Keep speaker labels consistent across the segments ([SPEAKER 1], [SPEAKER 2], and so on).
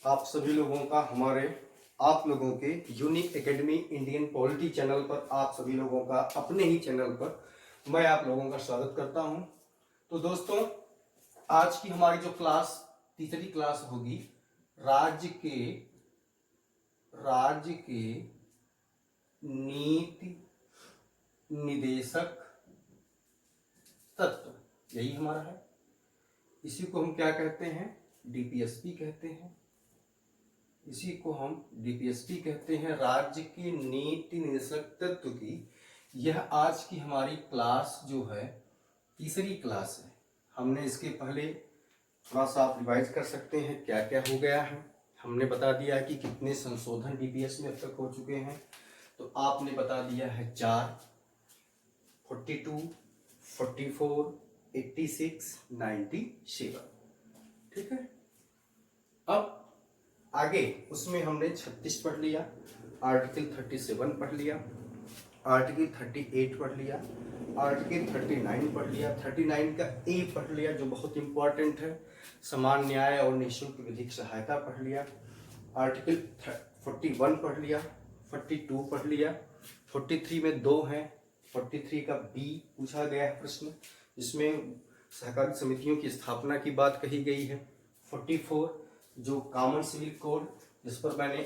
[SPEAKER 1] आप सभी लोगों का हमारे आप लोगों के unique academy Indian polity channel पर आप सभी लोगों का अपने ही चैनल पर मैं आप लोगों का स्वागत करता हूं। तो दोस्तों, आज की हमारी जो क्लास तीसरी क्लास होगी राज्य के नीति निदेशक तत्व, यही हमारा है। इसी को हम क्या कहते हैं? डीपीएसपी कहते हैं। इसी को हम डीपीएसपी कहते हैं, राज्य के नीति निदेशक तत्व की यह आज की हमारी क्लास जो है तीसरी क्लास है। हमने इसके पहले थोड़ा सा आप रिवाइज कर सकते हैं क्या क्या हो गया है। हमने बता दिया कि कितने संशोधन डीपीएस में अब तक हो चुके हैं। तो आपने बता दिया है 4, 42, 44, 86, 97। ठीक है। अब आगे उसमें हमने 36 पढ़ लिया, आर्टिकल 37 पढ़ लिया, आर्टिकल 38 पढ़ लिया, आर्टिकल 39 पढ़ लिया, 39 का ए पढ़ लिया जो बहुत इंपॉर्टेंट है, समान न्याय और निःशुल्क विधिक सहायता पढ़ लिया, आर्टिकल 41 पढ़ लिया, 42 पढ़ लिया, 43 में 2 हैं, 43 का बी पूछा गया है प्रश्न जिसमें सहकारी समितियों की स्थापना की बात कही गई है। 44 जो कॉमन सिविल कोड जिस पर मैंने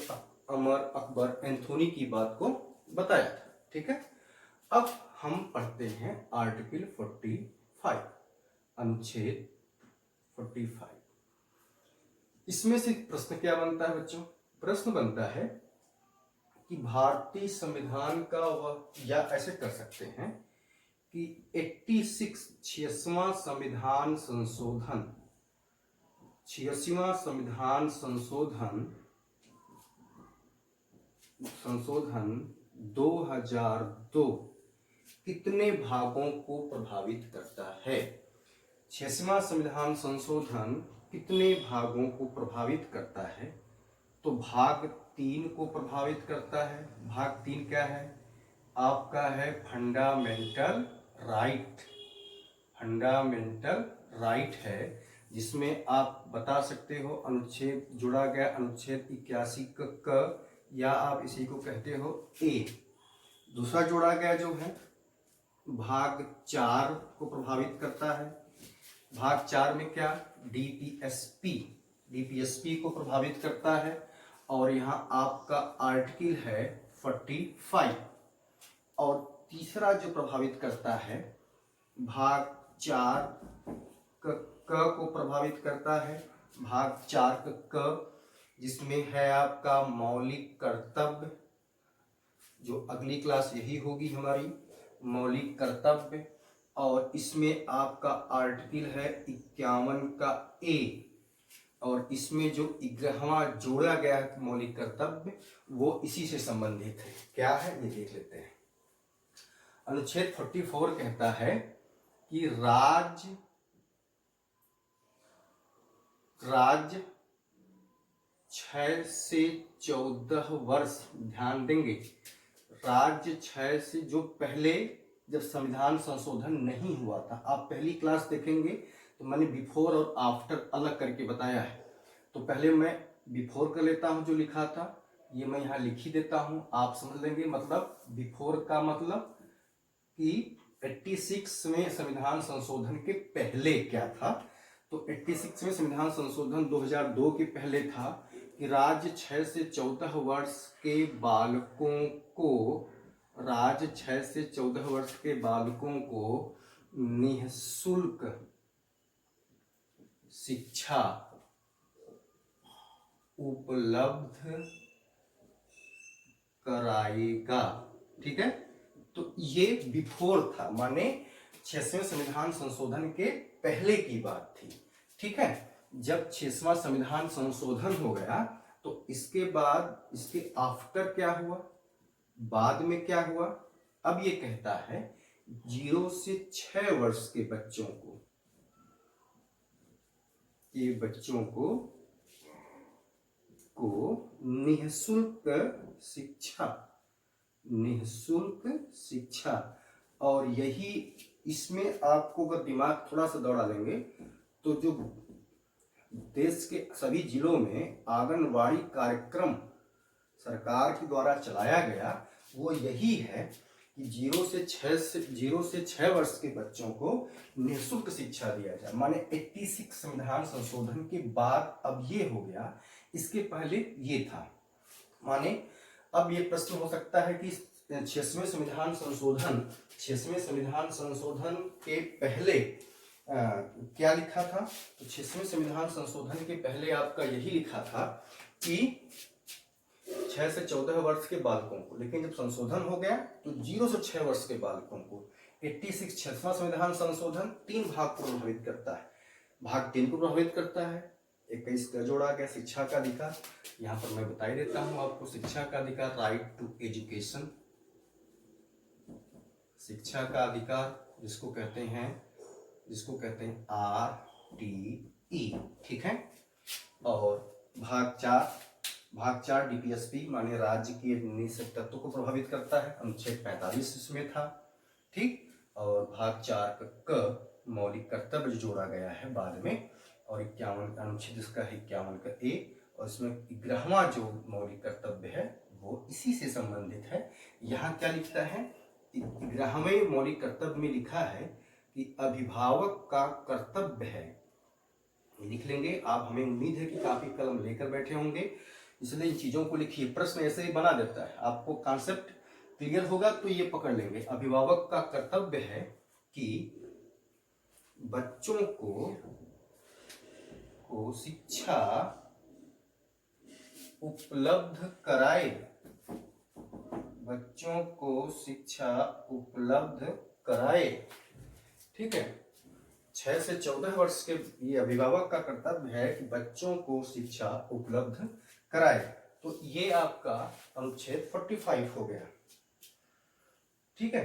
[SPEAKER 1] अमर अकबर एंथोनी की बात को बताया था। ठीक है। अब हम पढ़ते हैं आर्टिकल 45, अनुच्छेद 45। इसमें से प्रश्न क्या बनता है बच्चों? प्रश्न बनता है कि भारतीय संविधान का वह, या ऐसे कर सकते हैं कि 86वां संविधान संशोधन, 86वां संविधान संशोधन 2002 कितने भागों को प्रभावित करता है? 86वां संविधान संशोधन कितने भागों को प्रभावित करता है? तो भाग 3 को प्रभावित करता है। भाग 3 क्या है? आपका है फंडामेंटल राइट। फंडामेंटल राइट है जिसमें आप बता सकते हो अनुच्छेद जुड़ा गया, अनुच्छेद 81 क, या आप इसी को कहते हो ए। दूसरा जोड़ा गया जो है भाग 4 को प्रभावित करता है। भाग 4 में क्या? डीपीएसपी को प्रभावित करता है। और यहाँ आपका आर्टिकल है 45। और तीसरा जो प्रभावित करता है भाग 4 क को प्रभावित करता है। भाग 4 क जिसमें है आपका मौलिक कर्तव्य, जो अगली क्लास यही होगी हमारी, मौलिक कर्तव्य। और इसमें आपका आर्टिकल है 51 का ए। और इसमें जो 11वां जोड़ा गया है मौलिक कर्तव्य वो इसी से संबंधित है। क्या है ये देख लेते हैं। अनुच्छेद 44 कहता है कि राज्य 6 से 14 वर्ष, ध्यान देंगे, राज्य 6 से, जो पहले जब संविधान संशोधन नहीं हुआ था, आप पहली क्लास देखेंगे तो मैंने बिफोर और आफ्टर अलग करके बताया है। तो पहले मैं बिफोर कर लेता हूं, जो लिखा था ये मैं यहाँ लिख ही देता हूं, आप समझ लेंगे। मतलब बिफोर का मतलब कि 86 में संविधान संशोधन के पहले क्या था। तो 86 में संविधान संशोधन 2002 के पहले था कि राज्य 6 से 14 वर्ष के बालकों को, राज्य 6 से 14 वर्ष के बालकों को निःशुल्क शिक्षा उपलब्ध कराएगा। ठीक है। तो ये बिफोर था, माने 6वें संविधान संशोधन के पहले की बात थी। ठीक है। जब 6वां संविधान संशोधन हो गया तो इसके बाद इसके आफ्टर क्या हुआ, बाद में क्या हुआ? अब ये कहता है 0 से 6 वर्ष के बच्चों को, ये बच्चों को निःशुल्क शिक्षा, निःशुल्क शिक्षा। और यही इसमें आपको अगर दिमाग थोड़ा सा दौड़ा लेंगे तो जो देश के सभी जिलों में आंगनवाड़ी कार्यक्रम सरकार के द्वारा चलाया गया वो यही है कि 0 से 6 वर्ष के बच्चों को निःशुल्क शिक्षा दिया जाए। माने 86 संविधान संशोधन के बाद अब ये हो गया, इसके पहले ये था। माने अब ये प्रश्न हो सकता है कि 6वें संविधान संशोधन के पहले क्या लिखा था? तो 6वें संविधान संशोधन के पहले आपका यही लिखा था कि 6 से 14 वर्ष के बालकों को, लेकिन जब संशोधन हो गया तो 0 से 6 वर्ष के बालकों को 86 6वां संविधान संशोधन 3 भाग को प्रभावित करता है। भाग 3 को प्रभावित करता है, 21 का जोड़ा गया शिक्षा का अधिकार। यहाँ पर मैं बता ही देता हूँ आपको, शिक्षा का अधिकार, राइट टू एजुकेशन, शिक्षा का अधिकार जिसको कहते हैं RTE, ठीक है। और भाग 4 DPSP माने राज्य के निषेध तत्व को प्रभावित करता है, अनुच्छेद 45 इसमें था, ठीक। और भाग 4 का मौलिक कर्तव्य जोड़ा गया है बाद में, और 51 अनुच्छेद इसका है 51 का A, और इसमें 11वां जो मौलिक कर्तव्य है वो इसी से संबंधित है। यहाँ क्या लिखता है? 11वें मौलिक कर्तव्य में लिखा है कि अभिभावक का कर्तव्य है, लिख लेंगे आप, हमें उम्मीद है कि काफी कलम लेकर बैठे होंगे, इसलिए इन चीजों को लिखिए। प्रश्न ऐसे ही बना देता है, आपको कॉन्सेप्ट क्लियर होगा तो ये पकड़ लेंगे। अभिभावक का कर्तव्य है कि बच्चों को शिक्षा उपलब्ध कराए, बच्चों को शिक्षा उपलब्ध कराए, ठीक है। 6 से 14 वर्ष के ये अभिभावक का कर्तव्य है कि बच्चों को शिक्षा उपलब्ध कराए। तो ये आपका अनुच्छेद 45 हो गया, ठीक है।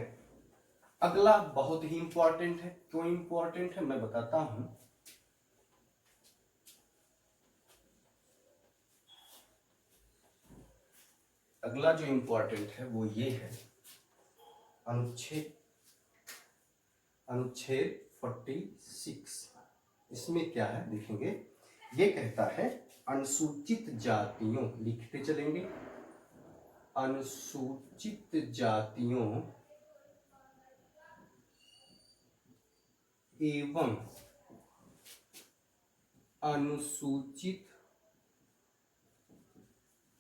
[SPEAKER 1] अगला बहुत ही इंपॉर्टेंट है। क्यों इंपॉर्टेंट है मैं बताता हूं। अगला जो इंपॉर्टेंट है वो ये है, अनुच्छेद 46। इसमें क्या है देखेंगे, ये कहता है अनुसूचित जातियों, लिखते चलेंगे, अनुसूचित जातियों एवं अनुसूचित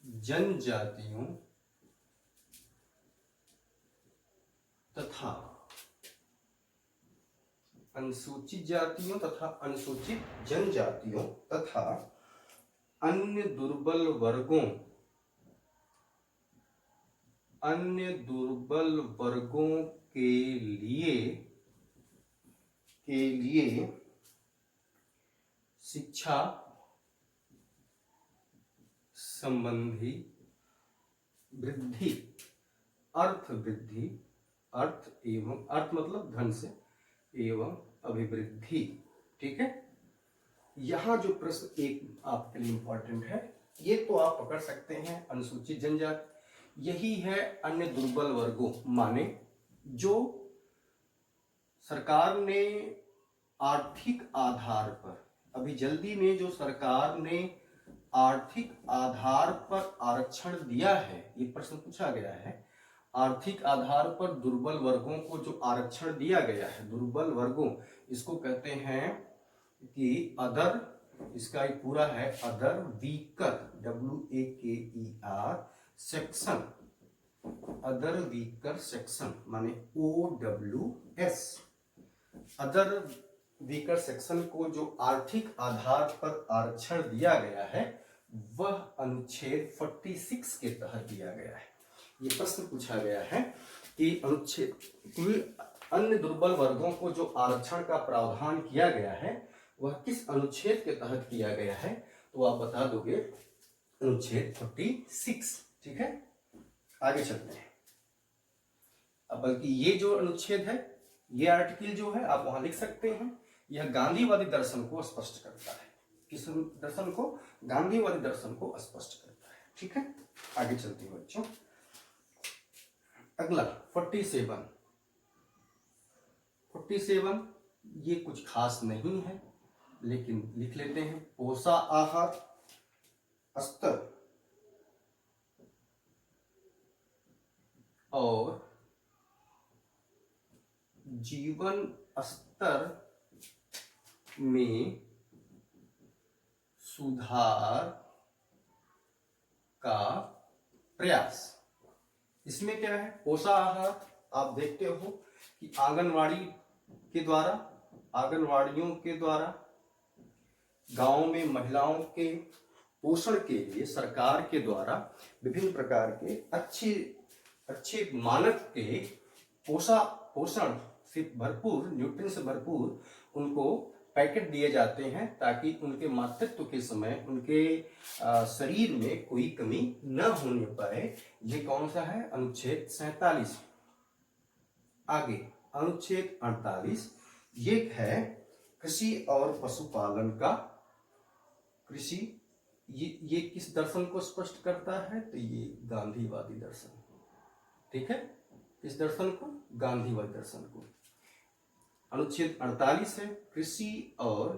[SPEAKER 1] जनजातियों तथा अनुसूचित जातियों तथा अनुसूचित जनजातियों तथा अन्य दुर्बल वर्गों के लिए शिक्षा संबंधी वृद्धि, अर्थ मतलब धन से, एवं अभिवृद्धि, ठीक है। यहां जो प्रश्न एक आपके लिए इंपॉर्टेंट है, ये तो आप पकड़ सकते हैं, अनुसूचित जनजाति, यही है अन्य दुर्बल वर्गों, माने जो सरकार ने आर्थिक आधार पर, अभी जल्दी में जो सरकार ने आर्थिक आधार पर आरक्षण दिया है, ये प्रश्न पूछा गया है, आर्थिक आधार पर दुर्बल वर्गों को जो आरक्षण दिया गया है, दुर्बल वर्गों, इसको कहते हैं कि अदर, इसका एक पूरा है other weaker, WAKER section, other weaker section माने OWS, अदर वीकर सेक्शन को जो आर्थिक आधार पर आरक्षण दिया गया है वह अनुच्छेद 46 के तहत दिया गया है। ये प्रश्न पूछा गया है कि अनुच्छेद अन्य दुर्बल वर्गों को जो आरक्षण का प्रावधान किया गया है वह किस अनुच्छेद के तहत किया गया है, तो आप बता दोगे अनुच्छेद 46, ठीक है। आगे चलते हैं। अब बल्कि ये जो अनुच्छेद है, ये आर्टिकल जो है आप वहां लिख सकते हैं, यह गांधीवादी दर्शन को स्पष्ट करता है। किस दर्शन को? गांधीवादी दर्शन को स्पष्ट करता है, ठीक है। आगे चलते हैं बच्चों। अगला 47 ये कुछ खास नहीं है, लेकिन लिख लेते हैं पोषा आहार स्तर और जीवन स्तर में सुधार का प्रयास। इसमें क्या है, पोषा आहार आप देखते हो कि आंगनवाड़ियों के द्वारा गांव में महिलाओं के पोषण के लिए सरकार के द्वारा विभिन्न प्रकार के अच्छे मानक के पोषण से भरपूर, न्यूट्रिएंट से भरपूर उनको पैकेट दिए जाते हैं ताकि उनके मातृत्व के समय उनके शरीर में कोई कमी न होने पाए। ये कौन सा है, अनुच्छेद 47। आगे अनुच्छेद 48, ये है कृषि और पशुपालन का। कृषि ये किस दर्शन को स्पष्ट करता है, तो ये गांधीवादी दर्शन, ठीक है, इस दर्शन को, गांधीवादी दर्शन को। अनुच्छेद 48 है कृषि और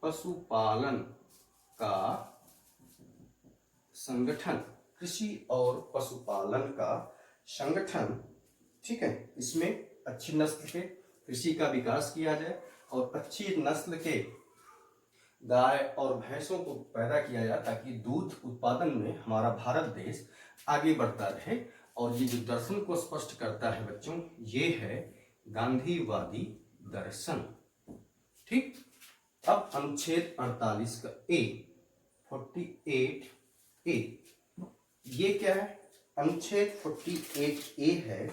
[SPEAKER 1] पशुपालन का संगठन। कृषि और पशुपालन का संगठन, ठीक है, इसमें अच्छी नस्ल के कृषि का विकास किया जाए और अच्छी नस्ल के गाय और भैंसों को पैदा किया जाए ताकि दूध उत्पादन में हमारा भारत देश आगे बढ़ता रहे। और ये जो दर्शन को स्पष्ट करता है बच्चों, ये है गांधीवादी दर्शन। ठीक, अब अनुच्छेद 48 का ए 48 ए, ये क्या है, अनुच्छेद 48 ए है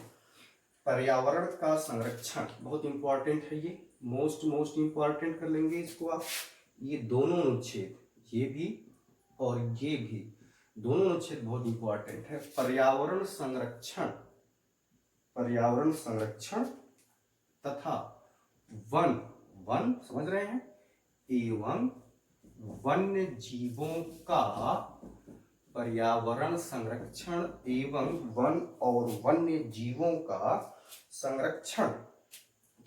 [SPEAKER 1] पर्यावरण का संरक्षण। बहुत इंपॉर्टेंट है ये, मोस्ट इंपॉर्टेंट कर लेंगे इसको आप। ये दोनों अनुच्छेद, ये भी और ये भी, दोनों अनुच्छेद बहुत इंपॉर्टेंट है। पर्यावरण संरक्षण तथा वन समझ रहे हैं, एवं वन्य जीवों का पर्यावरण संरक्षण एवं वन और वन्य जीवों का संरक्षण।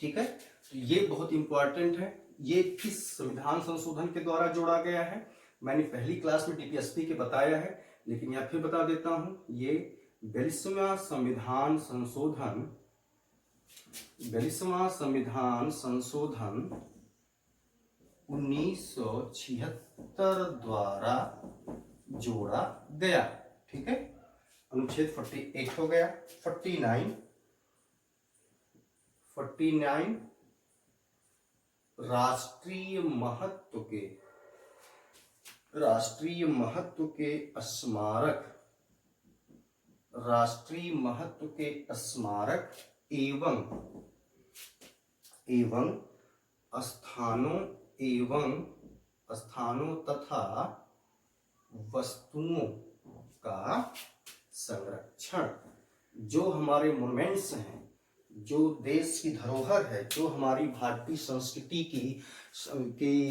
[SPEAKER 1] ठीक है, तो ये बहुत इंपॉर्टेंट है। ये किस संविधान संशोधन के द्वारा जोड़ा गया है, मैंने पहली क्लास में डीपीएसपी के बताया है, लेकिन यहाँ फिर बता देता हूं। ये 42वां संविधान संशोधन 1976 द्वारा जोड़ा गया। ठीक है, अनुच्छेद 48 हो गया। 49 राष्ट्रीय महत्व के स्मारक एवं स्थानों तथा वस्तुओं का संरक्षण। जो हमारे मोन्यूमेंट्स हैं, जो देश की धरोहर है, जो हमारी भारतीय संस्कृति की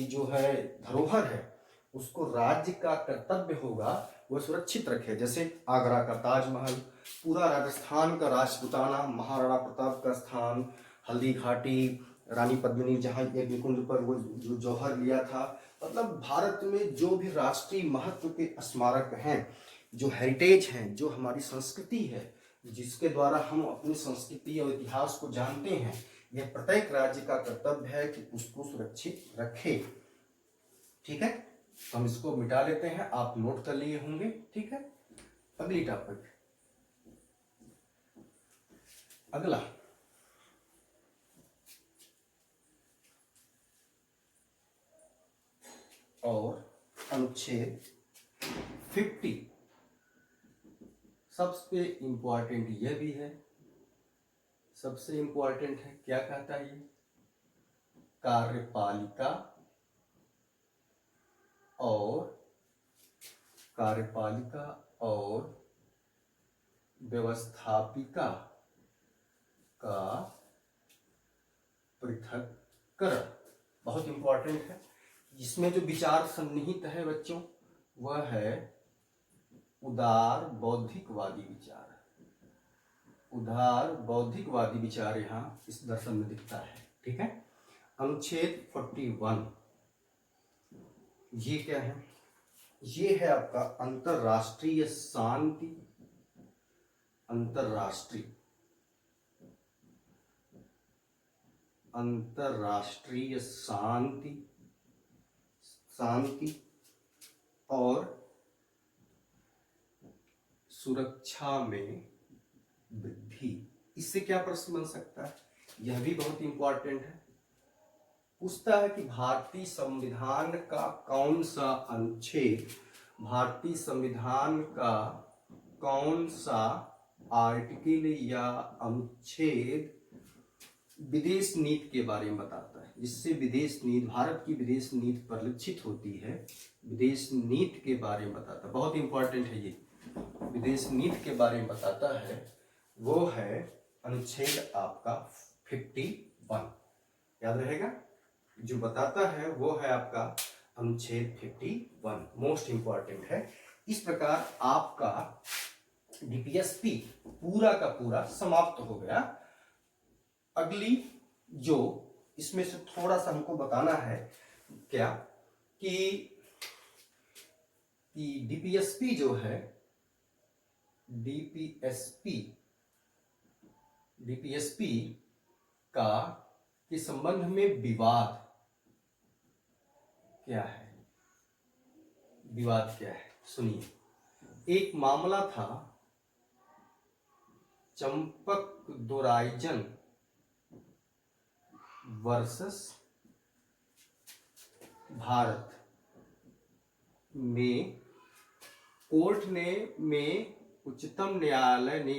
[SPEAKER 1] जो है धरोहर है, उसको राज्य का कर्तव्य होगा वह सुरक्षित रखे। जैसे आगरा का ताजमहल, पूरा राजस्थान का राजपूताना, महाराणा प्रताप का स्थान, हल्दी घाटी, रानी पद्मिनी जहाँ यज्ञकुंड पर वो जो जौहर लिया था। मतलब भारत में जो भी राष्ट्रीय महत्व के स्मारक हैं, जो हेरिटेज हैं, जो हमारी संस्कृति है, जिसके द्वारा हम अपनी संस्कृति और इतिहास को जानते हैं, यह प्रत्येक राज्य का कर्तव्य है कि उसको सुरक्षित रखे। ठीक है, तो हम इसको मिटा लेते हैं, आप नोट कर लिए होंगे। ठीक है, अगली टॉपिक, अगला और अनुच्छेद 50 सबसे इंपॉर्टेंट यह भी है, सबसे इंपॉर्टेंट है। क्या कहता है ये, कार्यपालिका और व्यवस्थापिका का पृथक्करण। बहुत इंपॉर्टेंट है। इसमें जो विचार सन्निहित है बच्चों, वह है उदार बौद्धिकवादी विचार। यहाँ इस दर्शन में दिखता है। ठीक है, अनुच्छेद 41 ये क्या है? ये है आपका अंतरराष्ट्रीय शांति, अंतरराष्ट्रीय शांति और सुरक्षा में वृद्धि। इससे क्या प्रश्न बन सकता है? यह भी बहुत इंपॉर्टेंट है। पूछता है कि भारतीय संविधान का कौन सा अनुच्छेद, भारतीय संविधान का कौन सा आर्टिकल या अनुच्छेद विदेश नीति के बारे में बताता है, जिससे विदेश नीति, भारत की विदेश नीति परिलक्षित होती है, विदेश नीति के बारे में बताता है। बहुत इंपॉर्टेंट है ये, विदेश नीति के बारे में बताता है। वो है अनुच्छेद आपका 51, याद रहेगा। जो बताता है वो है आपका अनुच्छेद 51, मोस्ट इंपॉर्टेंट है। इस प्रकार आपका डीपीएसपी पूरा का पूरा समाप्त हो गया। अगली जो इसमें से थोड़ा सा हमको बताना है क्या कि डीपीएसपी जो है, डीपीएसपी का के संबंध में विवाद क्या है? विवाद क्या है सुनिए। एक मामला था चंपकदोराइजन वर्सेस भारत में, कोर्ट में उच्चतम न्यायालय ने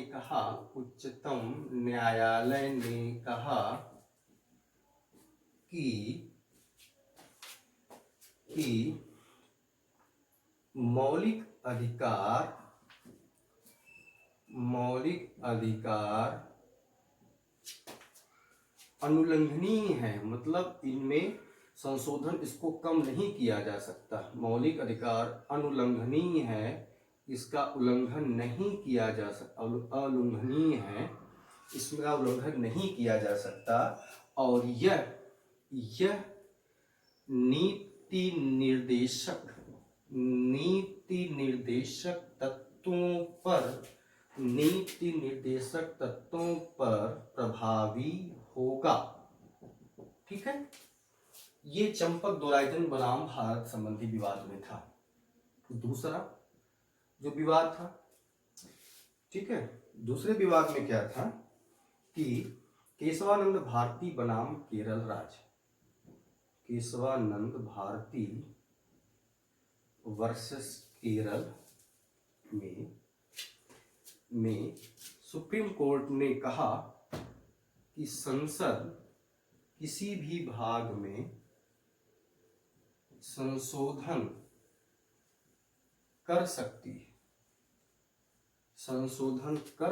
[SPEAKER 1] कहा कि मौलिक अधिकार अनुल्लंघनीय है, मतलब इनमें संशोधन, इसको कम नहीं किया जा सकता। मौलिक अधिकार अनुल्लंघनीय है, इसका उल्लंघन नहीं किया जा सकता, अनुल्लंघनीय है, इसका उल्लंघन नहीं किया जा सकता। और यह नीति निर्देशक तत्वों पर प्रभावी होगा। ठीक है, ये चंपकदोराइजन बनाम भारत संबंधी विवाद में था। दूसरा जो विवाद था, ठीक है, दूसरे विवाद में क्या था कि केशवानंद भारती बनाम केरल राज्य, केशवानंद भारती वर्सेस केरल में सुप्रीम कोर्ट ने कहा कि संसद किसी भी भाग में संशोधन कर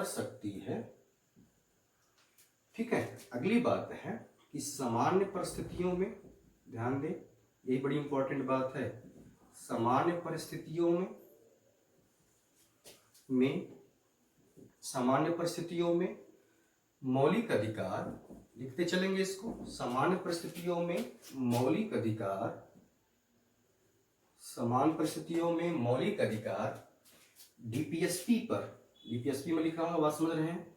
[SPEAKER 1] सकती है, ठीक है। अगली बात है कि सामान्य परिस्थितियों में, ध्यान दें, ये बड़ी इंपॉर्टेंट बात है। सामान्य परिस्थितियों में मौलिक अधिकार, लिखते चलेंगे इसको, सामान्य परिस्थितियों में मौलिक अधिकार डीपीएसपी में लिखा हुआ, बात समझ रहे हैं।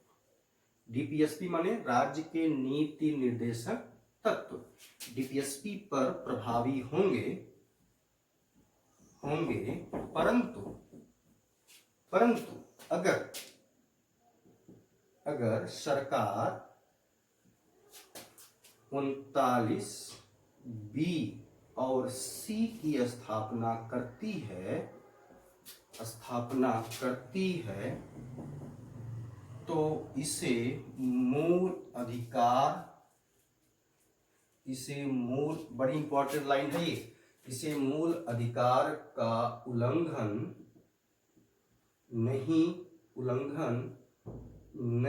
[SPEAKER 1] डीपीएसपी माने राज्य के नीति निर्देशक तत्व, डीपीएसपी पर प्रभावी होंगे, परंतु अगर सरकार 39B और C की स्थापना करती है तो इसे बड़ी इंपॉर्टेंट लाइन है ये, इसे मूल अधिकार का उल्लंघन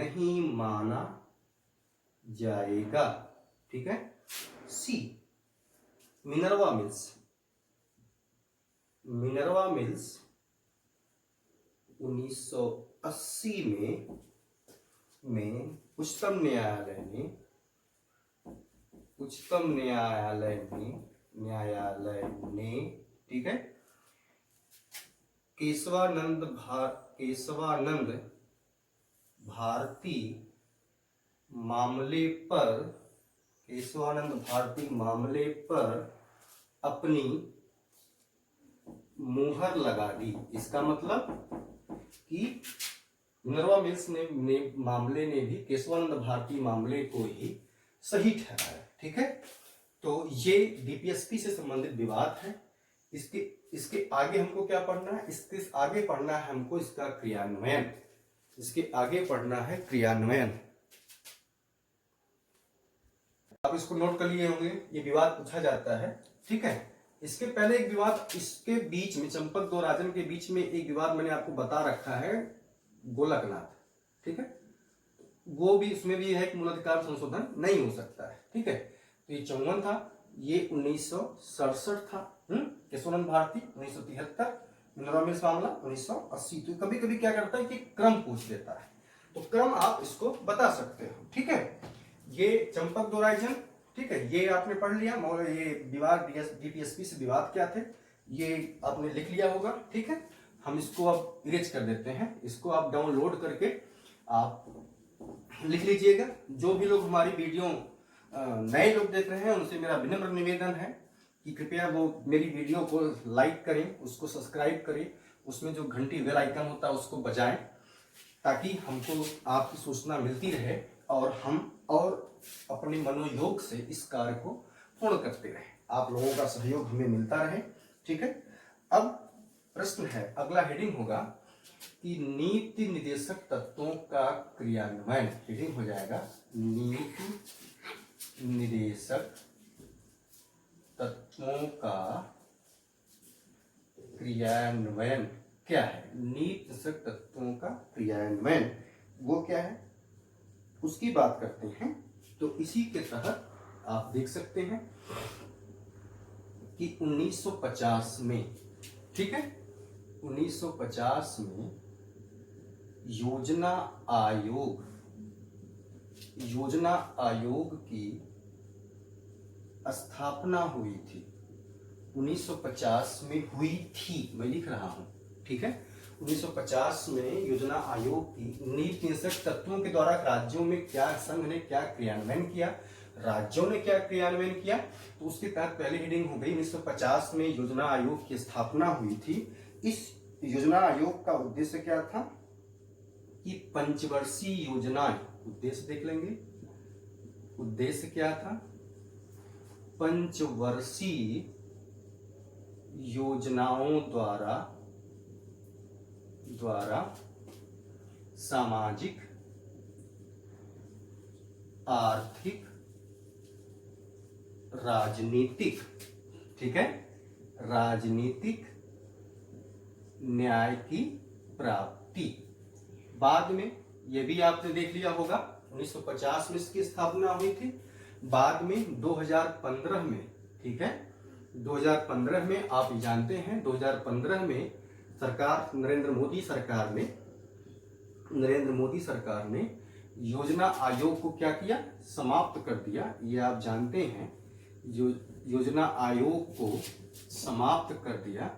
[SPEAKER 1] नहीं माना जाएगा। ठीक है। सी, मिनर्वा मिल्स 1980 में उच्चतम न्यायालय ने उच्चतम न्यायालय ने ठीक है केशवानंद भारती मामले पर अपनी मुहर लगा दी। इसका मतलब कि मिनर्वा मिल्स ने मामले ने भी केशवानंद भारती मामले को ही सही ठहराया। ठीक है, तो ये डीपीएसपी से संबंधित विवाद है। इसके आगे हमको क्या पढ़ना है? इसके आगे पढ़ना है हमको इसका क्रियान्वयन। इसके आगे पढ़ना है क्रियान्वयन। आप इसको नोट कर लिए होंगे, ये विवाद पूछा जाता है। ठीक है, इसके पहले एक विवाद, इसके बीच में चंपक दो राजन के बीच में एक विवाद मैंने आपको बता रखा है, गोलकनाथ। ठीक है, वो भी, इसमें भी है कि मूलाधिकार संशोधन नहीं हो सकता है। ठीक है, तो ये 54 था, ये 1967 था। केशवानंद भारती 1973, मिनर्वा मिल्स मामला 1980। तो कभी कभी क्या करता है कि क्रम पूछ देता है, तो क्रम आप इसको बता सकते हो। ठीक है, ये चंपक दो राजन, ठीक है, ये आपने पढ़ लिया। ये विवाद डीपीएसपी से विवाद क्या थे ये आपने लिख लिया होगा। ठीक है, हम इसको अब इरेज कर देते हैं। इसको आप डाउनलोड करके आप लिख लीजिएगा। जो भी लोग हमारी वीडियो नए लोग देख रहे हैं उनसे मेरा विनम्र निवेदन है कि कृपया वो मेरी वीडियो को लाइक करें, उसको सब्सक्राइब करें, उसमें जो घंटी बेल आइकन होता है उसको बजाएं, ताकि हमको आपकी सूचना मिलती रहे और हम और अपने मनोयोग से इस कार्य को पूर्ण करते रहे। आप लोगों का सहयोग हमें मिलता रहे। ठीक है, अब प्रश्न है, अगला हेडिंग होगा कि नीति निर्देशक तत्वों का क्रियान्वयन। हेडिंग हो जाएगा नीति निर्देशक तत्वों का क्रियान्वयन क्या है? नीति निर्देशक तत्वों का क्रियान्वयन वो क्या है उसकी बात करते हैं। तो इसी के तहत आप देख सकते हैं कि 1950 में, ठीक है, 1950 में योजना आयोग की स्थापना हुई थी। 1950 में हुई थी, मैं लिख रहा हूं। ठीक है, 1950 में योजना आयोग की नीति निर्देशक तत्वों के द्वारा राज्यों में क्या, संघ ने क्या क्रियान्वयन किया, राज्यों ने क्या क्रियान्वयन किया, तो उसके तहत पहली हेडिंग हो गई 1950 में योजना आयोग की स्थापना हुई थी। इस योजना आयोग का उद्देश्य क्या था कि पंचवर्षीय योजनाएं, उद्देश्य देख लेंगे, उद्देश्य क्या था, पंचवर्षीय योजनाओं द्वारा सामाजिक, आर्थिक, राजनीतिक, ठीक है, राजनीतिक न्याय की प्राप्ति। बाद में यह भी आपने देख लिया होगा, 1950 में इसकी स्थापना हुई थी। बाद में 2015 में, ठीक है, 2015 में आप जानते हैं 2015 में सरकार, नरेंद्र मोदी सरकार ने योजना आयोग को क्या किया, समाप्त कर दिया। ये आप जानते हैं, जो योजना आयोग को समाप्त कर दिया,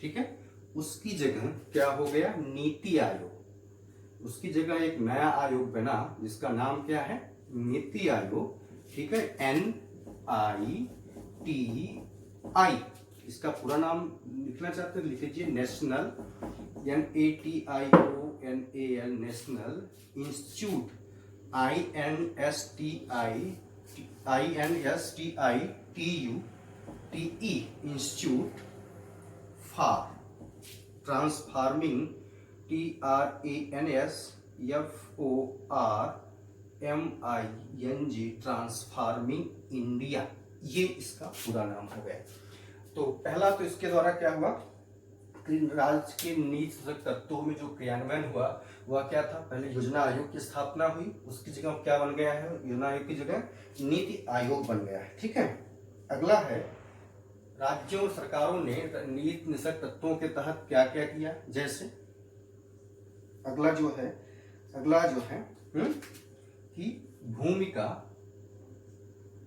[SPEAKER 1] ठीक है, उसकी जगह क्या हो गया, नीति आयोग। उसकी जगह एक नया आयोग बना जिसका नाम क्या है, नीति आयोग। ठीक है, NITI, इसका पूरा नाम लिखना चाहते हैं लिख लीजिए, national, NATIONAL, national institute, INSTITUTE, institute for transforming, TRANSFORMING, transforming India, ये इसका पूरा नाम हो गया। तो पहला तो इसके द्वारा क्या हुआ, राज्य के नीति तत्वों में जो क्रियान्वयन हुआ वह क्या था, पहले योजना आयोग की स्थापना हुई, उसकी जगह क्या बन गया है, योजना आयोग की जगह नीति आयोग बन गया है। ठीक है, अगला है राज्यों और सरकारों ने नीति निर्देशक तत्वों के तहत क्या क्या किया। जैसे अगला जो है, कि भूमिका,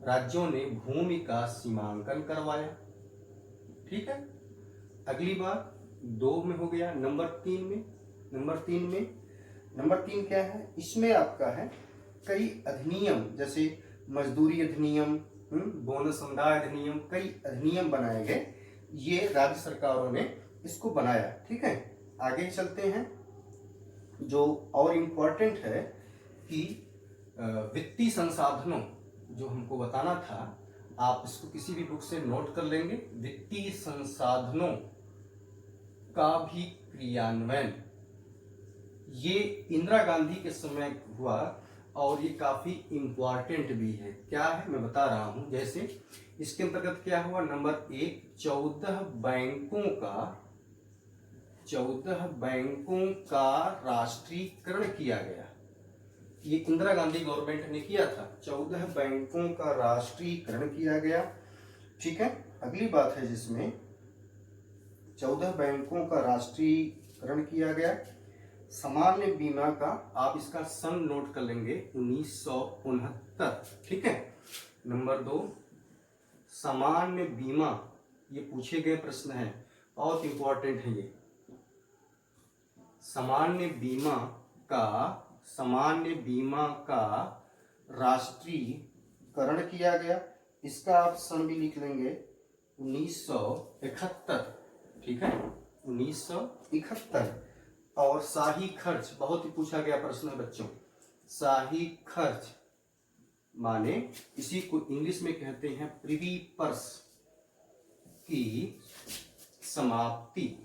[SPEAKER 1] राज्यों ने भूमि का सीमांकन करवाया। ठीक है, अगली बात 2 में हो गया। नंबर 3 क्या है, इसमें आपका है कई अधिनियम, जैसे मजदूरी अधिनियम, बोनस समुदाय अधिनियम, कई अधिनियम बनाए गए। ये राज्य सरकारों ने इसको बनाया। ठीक है, आगे चलते हैं। जो और इम्पोर्टेंट है कि वित्तीय संसाधनों जो हमको बताना था, आप इसको किसी भी बुक से नोट कर लेंगे। वित्तीय संसाधनों का भी क्रियान्वयन ये इंदिरा गांधी के समय हुआ और ये काफी इंपॉर्टेंट भी है। क्या है मैं बता रहा हूं। जैसे इसके अंतर्गत क्या हुआ, नंबर 1, 14 बैंकों का राष्ट्रीयकरण किया गया। ये इंदिरा गांधी गवर्नमेंट ने किया था। 14 बैंकों का राष्ट्रीयकरण किया गया। ठीक है, अगली बात है जिसमें 14 बैंकों का राष्ट्रीयकरण किया गया। सामान्य बीमा का आप इसका सन नोट कर लेंगे, 1969। ठीक है, नंबर 2, सामान्य बीमा, ये पूछे गए प्रश्न है, बहुत इंपॉर्टेंट है ये। सामान्य बीमा का राष्ट्रीयकरण किया गया। इसका आप सन भी लिख लेंगे, 1971। ठीक है, 1971। और शाही खर्च, बहुत ही पूछा गया प्रश्न है बच्चों। शाही खर्च माने इसी को इंग्लिश में कहते हैं प्रिवी पर्स की समाप्ति।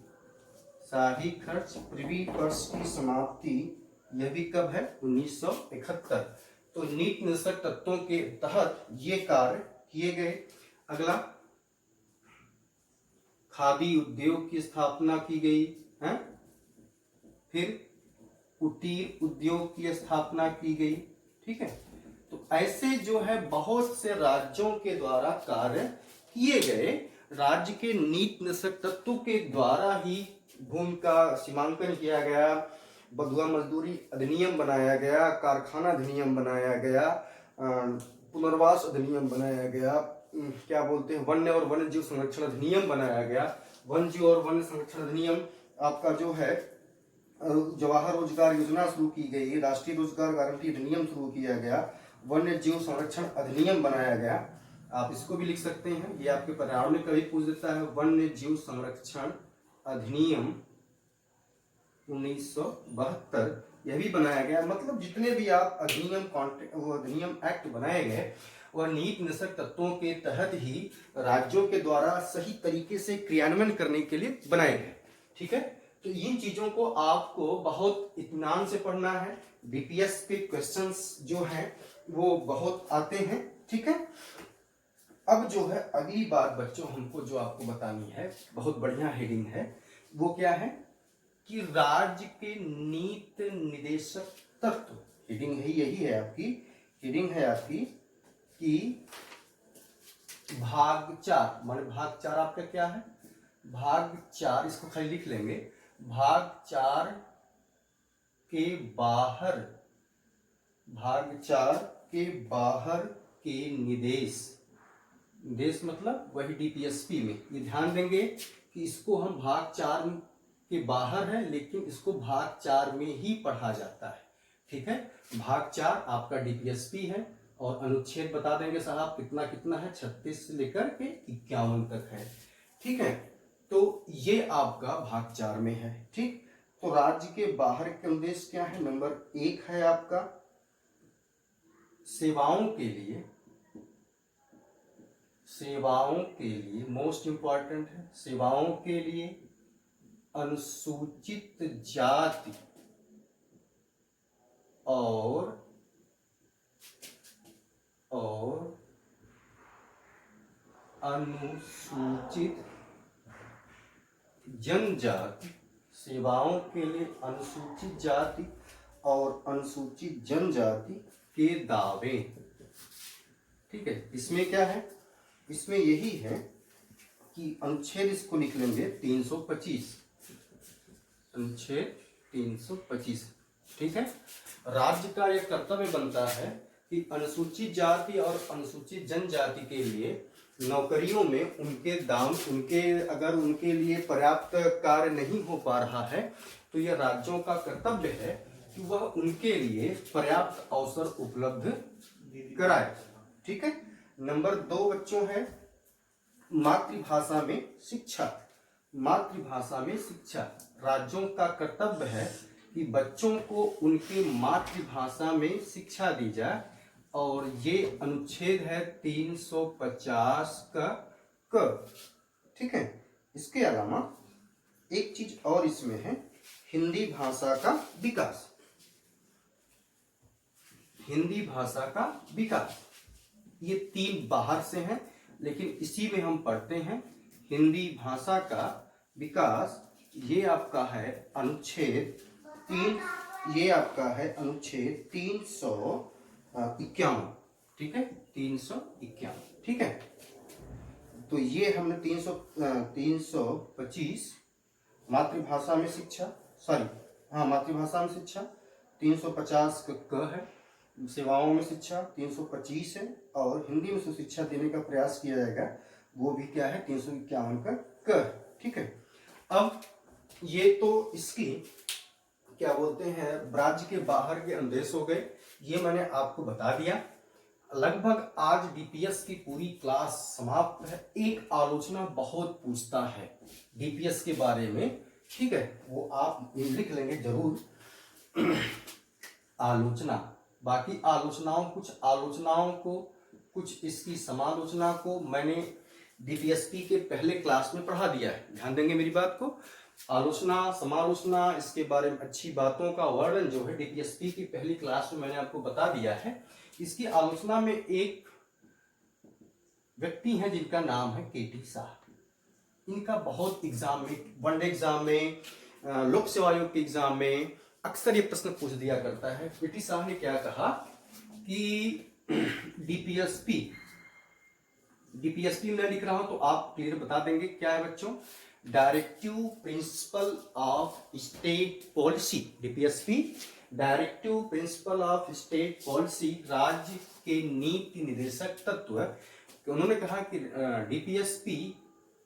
[SPEAKER 1] शाही खर्च, प्रिवी पर्स की समाप्ति, यह भी कब है, 1971। तो नीति निषेध तत्वों के तहत ये कार्य किए गए। अगला, खादी उद्योग की स्थापना की गई है। फिर कुटीर उद्योग की स्थापना की गई। ठीक है, तो ऐसे जो है बहुत से राज्यों के द्वारा कार्य किए गए। राज्य के नीति निषेध तत्वों के द्वारा ही भूमि का सीमांकन किया गया, बंधुआ मजदूरी अधिनियम बनाया गया, कारखाना अधिनियम बनाया गया, पुनर्वास अधिनियम बनाया गया, क्या बोलते हैं, वन्य और वन्य जीव संरक्षण अधिनियम बनाया गया। वन्य जीव और वन्य संरक्षण अधिनियम आपका जो है, जवाहर रोजगार योजना शुरू की गई, राष्ट्रीय रोजगार गारंटी अधिनियम शुरू किया गया, वन्य जीव संरक्षण अधिनियम बनाया गया। आप इसको भी लिख सकते हैं, ये आपके पर्यावरण में कभी पूछ देता है। वन्य जीव संरक्षण अधिनियम 1972 यह भी बनाया गया। मतलब जितने भी आप अधिनियम एक्ट बनाए गए वह नीति निषेध तत्वों के तहत ही राज्यों के द्वारा सही तरीके से क्रियान्वयन करने के लिए बनाए गए। ठीक है, तो इन चीजों को आपको बहुत इत्मीनान से पढ़ना है। बीपीएस के क्वेश्चंस जो हैं वो बहुत आते हैं। ठीक है, अब जो है अगली बात बच्चों हमको जो आपको बतानी है, बहुत बढ़िया हेडिंग है, वो क्या है कि राज्य के नीति निर्देशक तत्व। हेडिंग है, यही है आपकी हेडिंग है आपकी कि भाग 4, माने भाग 4 आपका क्या है, भाग 4, इसको खाली लिख लेंगे। भाग 4 के बाहर, भाग 4 के बाहर के निर्देश मतलब वही डीपीएसपी में। ये ध्यान देंगे कि इसको हम भाग 4 के बाहर है, लेकिन इसको भाग 4 में ही पढ़ा जाता है। ठीक है, भाग 4 आपका डीपीएसपी है और अनुच्छेद बता देंगे साहब कितना कितना है, 36 से लेकर के 51 तक है। ठीक है, तो ये आपका भाग 4 में है। ठीक, तो राज्य के बाहर के उद्देश्य क्या है, नंबर 1 है आपका सेवाओं के लिए मोस्ट इंपॉर्टेंट है, सेवाओं के लिए अनुसूचित जाति और अनुसूचित जनजाति, सेवाओं के लिए अनुसूचित जाति और अनुसूचित जनजाति के दावे। ठीक है, इसमें क्या है, इसमें यही है कि अनुच्छेद इसको लिख लेंगे 325, अनुच्छेद 325। ठीक है, राज्य का यह कर्तव्य बनता है कि अनुसूचित जाति और अनुसूचित जनजाति के लिए नौकरियों में उनके दाम, अगर उनके लिए पर्याप्त कार्य नहीं हो पा रहा है तो यह राज्यों का कर्तव्य है कि वह उनके लिए पर्याप्त अवसर उपलब्ध कराए। ठीक है। नंबर 2 बच्चों है मातृभाषा में शिक्षा। मातृभाषा में शिक्षा, राज्यों का कर्तव्य है कि बच्चों को उनके मातृभाषा में शिक्षा दी जाए, और ये अनुच्छेद है 350 का क। ठीक है। इसके अलावा एक चीज और इसमें है, हिंदी भाषा का विकास। हिंदी भाषा का विकास, ये 3 बाहर से हैं, लेकिन इसी में हम पढ़ते हैं। हिंदी भाषा का विकास, ये आपका है अनुच्छेद 3, ये आपका है अनुच्छेद 351। ठीक है, 351। ठीक है। तो ये हमने 325 मातृभाषा में शिक्षा, मातृभाषा में शिक्षा 350 का क है, सेवाओं में शिक्षा 325 है, और हिंदी में जो शिक्षा देने का प्रयास किया जाएगा वो भी क्या है 351 का क है। ठीक है। अब ये तो इसकी क्या बोलते हैं, राज्य के बाहर के अनुदेश हो गए, ये मैंने आपको बता दिया। लगभग आज डीपीएस की पूरी क्लास समाप्त है। एक आलोचना बहुत पूछता है डीपीएस के बारे में, ठीक है, वो आप लिख लेंगे जरूर। आलोचना, बाकी कुछ आलोचनाओं को, कुछ इसकी समालोचना को मैंने डीपीएसपी के पहले क्लास में पढ़ा दिया है, ध्यान देंगे मेरी बात को। आलोचना, समालोचना, इसके बारे में अच्छी बातों का वर्णन जो है डीपीएसपी की पहली क्लास में मैंने आपको बता दिया है। इसकी आलोचना में एक व्यक्ति हैं जिनका नाम है केटी शाह। इनका बहुत एग्जाम में, वनडे एग्जाम में, लोक सेवा आयोग के एग्जाम में अक्सर ये प्रश्न पूछ दिया करता है। केटी शाह ने क्या कहा कि डीपीएसपी में लिख रहा हूं तो आप क्लियर बता देंगे क्या है बच्चों। Directive principle of state policy, DPSP directive principle of state policy, राज्य के नीति निर्देशक तत्व। उन्होंने कहा कि डीपीएसपी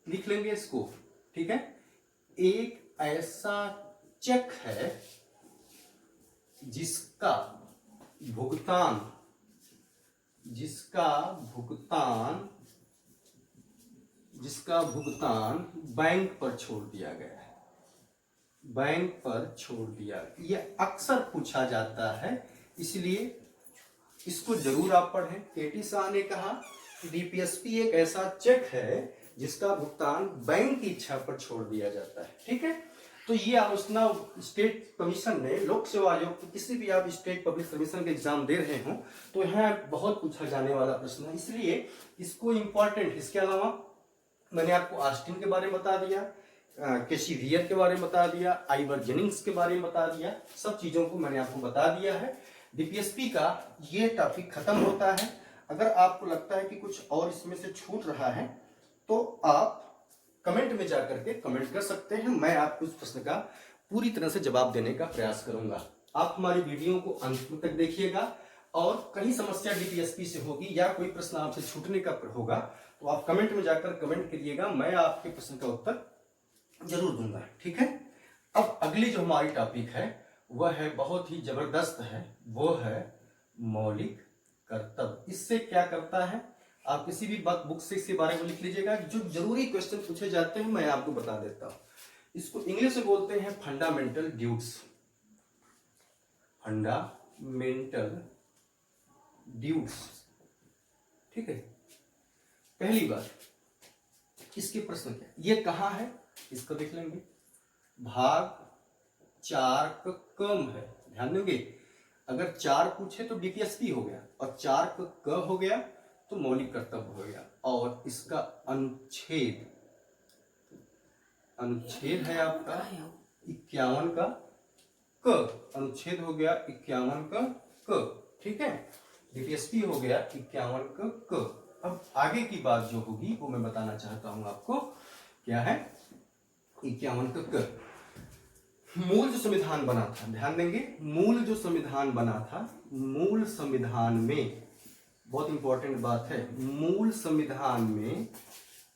[SPEAKER 1] लिख लेंगे इसको, ठीक है, एक ऐसा चेक है जिसका भुगतान बैंक पर छोड़ दिया गया है, बैंक पर छोड़ दिया। यह अक्सर पूछा जाता है, इसलिए इसको जरूर आप पढ़ें। केटी शाह ने कहा कि डीपीएसपी एक ऐसा चेक है जिसका भुगतान बैंक की इच्छा पर छोड़ दिया जाता है। ठीक है। तो ये आलोचना स्टेट कमीशन ने, लोक सेवा आयोग की, किसी भी आप स्टेट पब्लिक कमीशन के एग्जाम दे रहे हो तो यहाँ बहुत पूछा जाने वाला प्रश्न है, इसलिए इसको इंपॉर्टेंट। इसके अलावा मैंने आपको ऑस्टिन के बारे में बता दिया, केसी वियर के बारे में बता दिया, आइवर जेनिंग्स के बारे में बता दिया, सब चीजों को मैंने आपको बता दिया है। डीपीएसपी का ये टॉपिक खत्म होता है। अगर आपको लगता है कि कुछ और इसमें से छूट रहा है तो आप कमेंट में जाकर के कमेंट कर सकते हैं, मैं आपको उस प्रश्न का पूरी तरह से जवाब देने का प्रयास करूंगा। आप हमारी वीडियो को अंत तक देखिएगा, और कहीं समस्या डीपीएसपी से होगी या कोई प्रश्न आपसे छूटने का होगा तो आप कमेंट में जाकर कमेंट करिएगा, मैं आपके प्रश्न का उत्तर जरूर दूंगा। ठीक है। अब अगली जो हमारी टॉपिक है वह है बहुत ही जबरदस्त है, वो है मौलिक कर्तव्य। इससे क्या करता है, आप किसी भी बुक से इसके बारे में लिख लीजिएगा, जो जरूरी क्वेश्चन पूछे जाते हैं मैं आपको बता देता हूं। इसको इंग्लिश में बोलते हैं फंडामेंटल ड्यूट्स, फंडामेंटल ड्यूट्स। ठीक है। पहली बार इसके प्रश्न क्या, ये कहां है, इसको देख लेंगे। भाग 4 का कम है, ध्यान दोगे। अगर 4 पूछे तो डीपीएसपी हो गया, और 4 का क हो गया तो मौलिक कर्तव्य हो गया। और इसका अनुच्छेद है आपका 51 का क, अनुच्छेद हो गया 51 का क। ठीक है। डीपीएसपी हो गया 51 का क। अब आगे की बात जो होगी वो मैं बताना चाहता हूं आपको, क्या है 51 का क। मूल जो संविधान बना था, ध्यान देंगे, मूल जो संविधान बना था, मूल संविधान में, बहुत इंपॉर्टेंट बात है, मूल संविधान में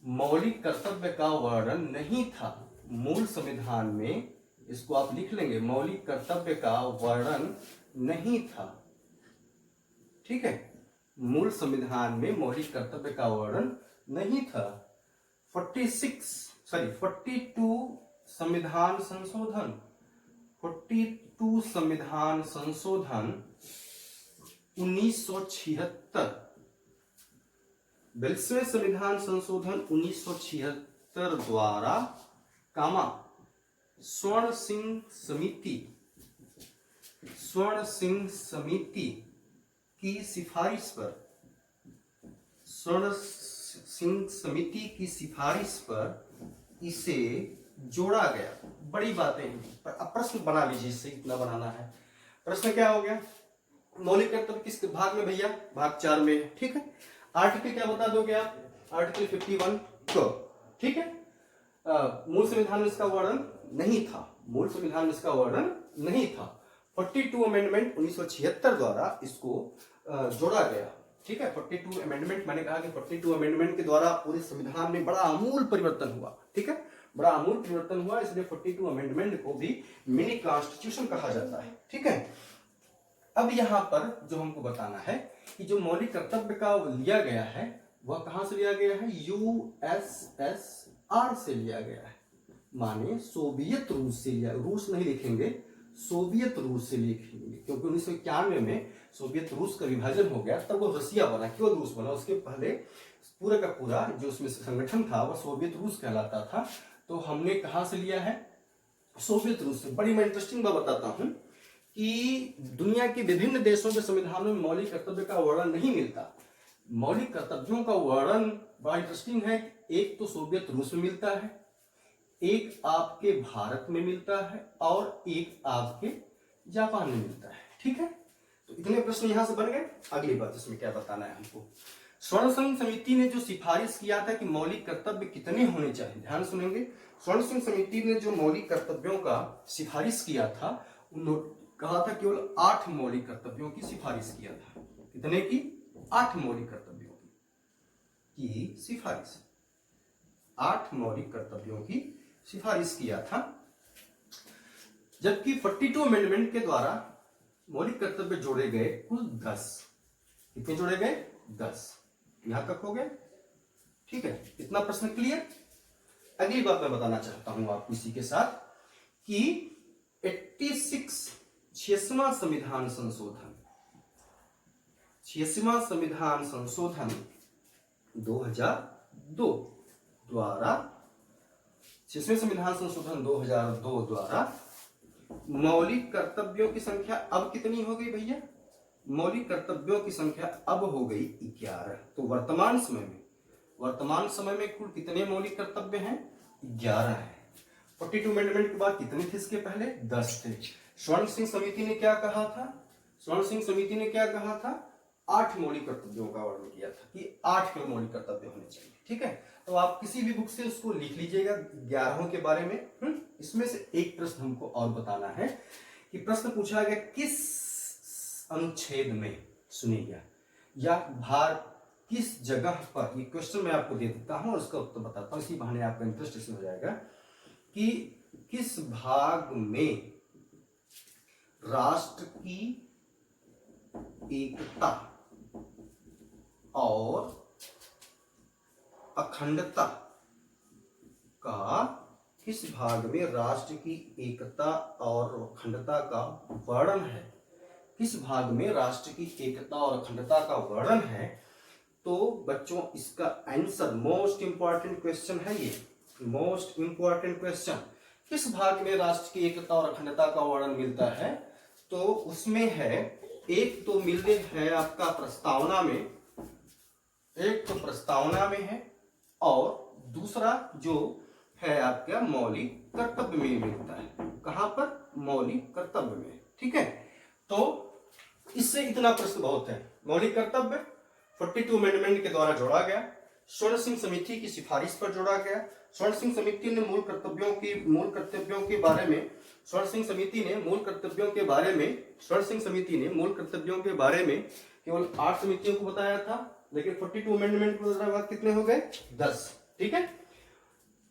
[SPEAKER 1] मौलिक कर्तव्य का वर्णन नहीं था। मूल संविधान में, इसको आप लिख लेंगे, मौलिक कर्तव्य का वर्णन नहीं था। ठीक है, मूल संविधान में मौलिक कर्तव्य का वर्णन नहीं था। 42 संविधान संशोधन, 42 संविधान संशोधन 1976, 42वें संविधान संशोधन 1976 द्वारा कामा स्वर्ण सिंह समिति की सिफारिश पर, स्वर्ण सिंह समिति की सिफारिश पर इसे जोड़ा गया। बड़ी बातें हैं, पर अब प्रश्न बना लीजिए, इससे इतना बनाना है। प्रश्न क्या हो गया, मौलिक कर्तव्य किस भाग में भैया, भाग 4 में। ठीक है, आर्टिकल क्या बता दोगे आप, आर्टिकल 51 को। ठीक है, मूल संविधान में इसका वर्णन नहीं था, मूल संविधान में इसका वर्णन नहीं था। 42 अमेंडमेंट 1976 द्वारा इसको जोड़ा गया। ठीक है, 42 अमेंडमेंट, मैंने कहा कि 42 अमेंडमेंट के द्वारा पूरे संविधान में बड़ा आमूल परिवर्तन हुआ। ठीक है, बड़ा आमूल परिवर्तन हुआ, इसलिए 42 अमेंडमेंट को भी मिनी कॉन्स्टिट्यूशन कहा जाता है। ठीक है, अब यहां पर जो हमको बताना है कि जो मौलिक कर्तव्य का लिया गया है वह कहां से लिया गया है, यूएसएसआर से लिया गया है, माने सोवियत रूस से लिया। रूस नहीं लिखेंगे, सोवियत रूस से लिखेंगे, क्योंकि 1991 में सोवियत रूस का विभाजन हो गया, तब वो रसिया बना, केवल रूस बना। उसके पहले पूरा का पूरा जो उसमें संगठन था वह सोवियत रूस कहलाता था। तो हमने कहां से लिया है, सोवियत रूस से। बड़ी मैं इंटरेस्टिंग बात बताता हूं कि दुनिया के विभिन्न देशों के संविधानों में मौलिक कर्तव्य का वर्णन नहीं मिलता। मौलिक कर्तव्यों का वर्णन बड़ा इंटरेस्टिंग है। एक तो सोवियत रूस में मिलता है, एक आपके भारत में मिलता है, और एक आपके जापान में मिलता है। ठीक है, तो इतने प्रश्न यहां से बन गए। अगली बात इसमें क्या बताना है हमको, स्वर्ण सिंह समिति ने जो सिफारिश किया था कि मौलिक कर्तव्य कितने होने चाहिए, ध्यान सुनेंगे। स्वर्ण सिंह समिति ने जो मौलिक कर्तव्यों का सिफारिश किया था, उन्होंने कहा था केवल 8 मौलिक कर्तव्यों की सिफारिश किया था। कितने की, 8 मौलिक कर्तव्यों की सिफारिश, 8 मौलिक कर्तव्यों की सिफारिश किया था। जबकि 42 अमेंडमेंट के द्वारा मौलिक कर्तव्य जोड़े गए कुल 10। कितने जोड़े गए, 10। यहां तक हो गए। ठीक है, इतना प्रश्न क्लियर। अगली बात मैं बताना चाहता हूं आपको इसी के साथ कि 86वां संविधान संशोधन, 86वां संविधान संशोधन 2002 द्वारा, 86वें संविधान संशोधन 2002 द्वारा मौलिक कर्तव्यों की संख्या अब कितनी हो गई भैया, मौलिक कर्तव्यों की संख्या अब हो गई 11। तो वर्तमान समय में कुल कितने मौलिक कर्तव्य हैं, 11 है। 42 अमेंडमेंट के बाद कितने थे इसके पहले, 10 थे। स्वर्ण सिंह समिति ने क्या कहा था, स्वर्ण सिंह समिति ने क्या कहा था, 8 मौलिक कर्तव्यों का वर्णन किया था कि 8 के मौलिक कर्तव्य होने चाहिए। ठीक है, तो आप किसी भी बुक से उसको लिख लीजिएगा 11 के बारे में। इसमें से एक प्रश्न हमको और बताना है कि प्रश्न पूछा गया किस अनुच्छेद में, सुनिएगा, या भार किस जगह पर, ये क्वेश्चन मैं आपको दे देता हूं और उसका उत्तर बताता हूं, इसी बहाने आपका इंटरेस्ट इसमें हो जाएगा कि किस भाग में राष्ट्र की एकता और अखंडता का, किस भाग में राष्ट्र की एकता और अखंडता का वर्णन है, किस भाग में राष्ट्र की एकता और अखंडता का वर्णन है। तो बच्चों इसका आंसर, मोस्ट इंपॉर्टेंट क्वेश्चन है ये, मोस्ट इंपॉर्टेंट क्वेश्चन, किस भाग में राष्ट्र की एकता और अखंडता का वर्णन मिलता है। तो उसमें है, एक तो मिलते है आपका प्रस्तावना में, एक तो प्रस्तावना में है, और दूसरा जो है आपका मौलिक कर्तव्य में मिलता है। कहां पर, मौलिक कर्तव्य में। ठीक है, तो इससे इतना प्रश्न बहुत है। मौलिक कर्तव्य 42 अमेंडमेंट के द्वारा जोड़ा गया, स्वर्ण सिंह समिति की सिफारिश पर जोड़ा गया। स्वर्ण सिंह समिति ने मूल कर्तव्यों के बारे में स्वर्ण सिंह समिति ने मूल कर्तव्यों के बारे में केवल 8 समितियों को बताया था, लेकिन 42 अमेंडमेंट के बाद कितने हो गए? 10। ठीक है,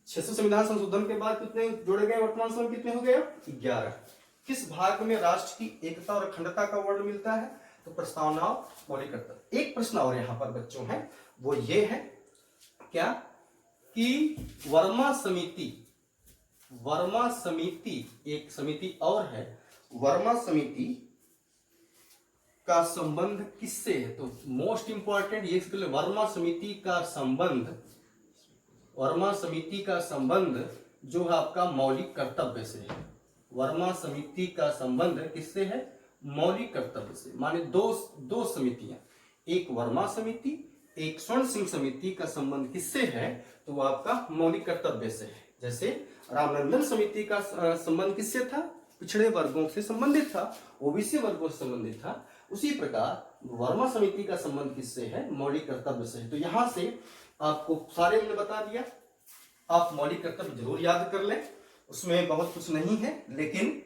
[SPEAKER 1] 600 संविधान संशोधन के बाद कितने जोड़े गए? वर्तमान समय कितने हो गए? 11। किस भाग में राष्ट्र की एकता और अखंडता का वर्णन मिलता है? तो प्रस्तावना और मौलिक कर्तव्य। एक प्रश्न और यहाँ पर बच्चों है, वो ये है क्या कि वर्मा समिति एक समिति और है, वर्मा समिति का संबंध किससे है? तो मोस्ट इंपॉर्टेंट ये वर्मा समिति का संबंध जो है आपका मौलिक कर्तव्य से है। वर्मा समिति का संबंध किससे है? मौलिक कर्तव्य से। माने दो समितियां, एक वर्मा समिति, एक स्वर्ण सिंह समिति का संबंध किससे है? तो वो आपका मौलिक कर्तव्य से है। जैसे रामनंदन समिति का संबंध किससे था? पिछड़े वर्गों से संबंधित था, ओबीसी वर्गों से संबंधित था। उसी प्रकार वर्मा समिति का संबंध किससे है? मौलिक कर्तव्य से है। तो यहां से आपको सारे मैंने बता दिया, आप मौलिक कर्तव्य जरूर याद कर लें, उसमें बहुत कुछ नहीं है। लेकिन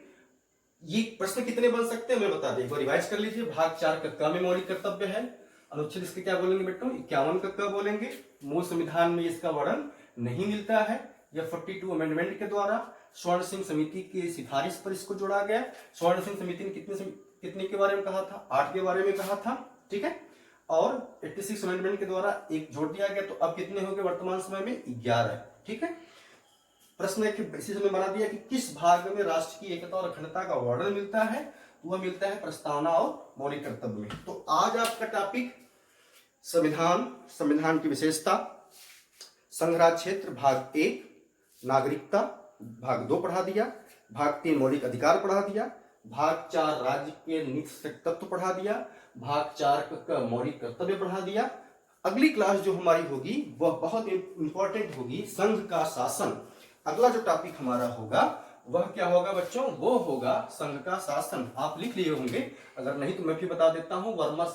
[SPEAKER 1] ये प्रश्न कितने बन सकते हैं मैं बता दें, एक बार रिवाइज कर लीजिए। भाग 4 का में मौलिक कर्तव्य है, अनुच्छेद इसके क्या बोलेंगे बेटा? 51 का बोलेंगे। मूल संविधान में इसका वर्णन नहीं मिलता है, यह 42 अमेंडमेंट के द्वारा स्वर्ण सिंह समिति की सिफारिश पर इसको जोड़ा गया। स्वर्ण सिंह समिति ने कितने के बारे में कहा था? 8 के बारे में कहा था। ठीक है, और 86 अमेंडमेंट के द्वारा एक जोड़ दिया गया, तो अब कितने हो गए वर्तमान समय में? 11। ठीक है, प्रश्न एक इसी समय बना दिया कि किस भाग में राष्ट्र की एकता और अखंडता का वर्णन मिलता है? वह मिलता है प्रस्तावना और मौलिक कर्तव्य में। तो आज आपका टॉपिक संविधान की विशेषता, संघ राज क्षेत्र भाग 1, नागरिकता भाग 2 पढ़ा दिया, भाग 3 मौलिक अधिकार पढ़ा दिया, भाग 4 राज्य के नीति तत्व पढ़ा दिया, भाग 4 का मौलिक कर्तव्य पढ़ा दिया। अगली क्लास जो हमारी होगी वह बहुत इंपॉर्टेंट होगी, संघ का शासन। अगला जो टॉपिक हमारा होगा वह क्या होगा बच्चों? वो होगा संघ का शासन। आप लिख लिए होंगे, अगर नहीं तो मैं भी बता देता हूं। वर्मा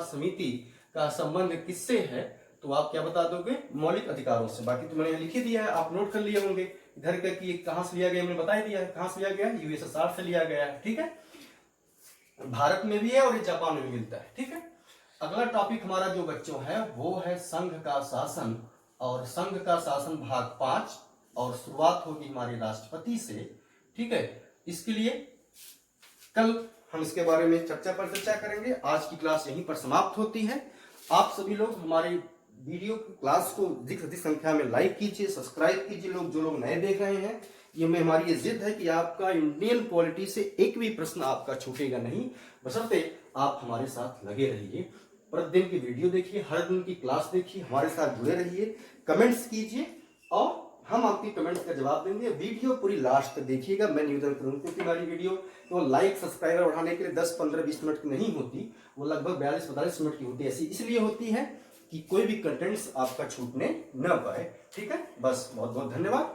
[SPEAKER 1] समिति का संबंध किससे है? तो आप क्या बता दोगे? मौलिक अधिकारों से। बाकी तो मैंने लिख ही दिया है, आप नोट कर लिए होंगे। इधर का कि कहां से लिया गया मैंने बता ही दिया है, कहां से लिया गया है? यूएसएसआर से लिया गया है। ठीक है, भारत में भी है और ये जापान में भी मिलता है। ठीक है, अगला टॉपिक हमारा जो बच्चों है वो है संघ का शासन, और संघ का शासन भाग 5, और शुरुआत होगी हमारे राष्ट्रपति से। ठीक है, इसके लिए कल हम इसके बारे में चर्चा करेंगे। आज की क्लास यहीं पर समाप्त होती है। आप सभी लोग हमारे वीडियो क्लास को अधिक संख्या में लाइक कीजिए, सब्सक्राइब कीजिए। जो लोग नए देख रहे हैं, हमारी ये जिद है कि आपका इंडियन पॉलिटी से एक भी प्रश्न आपका छूटेगा नहीं, बशर्ते आप हमारे साथ लगे रहिए। प्रतिदिन की वीडियो देखिए, हर दिन की क्लास देखिए, हमारे साथ जुड़े रहिए, कमेंट्स कीजिए और हम आपकी कमेंट्स का जवाब देंगे। वीडियो पूरी लास्ट तक देखिएगा, मैं निवेदन करूंगा, क्योंकि हमारी वीडियो तो लाइक सब्सक्राइबर बढ़ाने के लिए 10, 15, 20 मिनट की नहीं होती, वो लगभग 42-45 मिनट की होती है। ऐसी इसलिए होती है कि कोई भी कंटेंट्स आपका छूटने न पाए। ठीक है, बस बहुत बहुत धन्यवाद।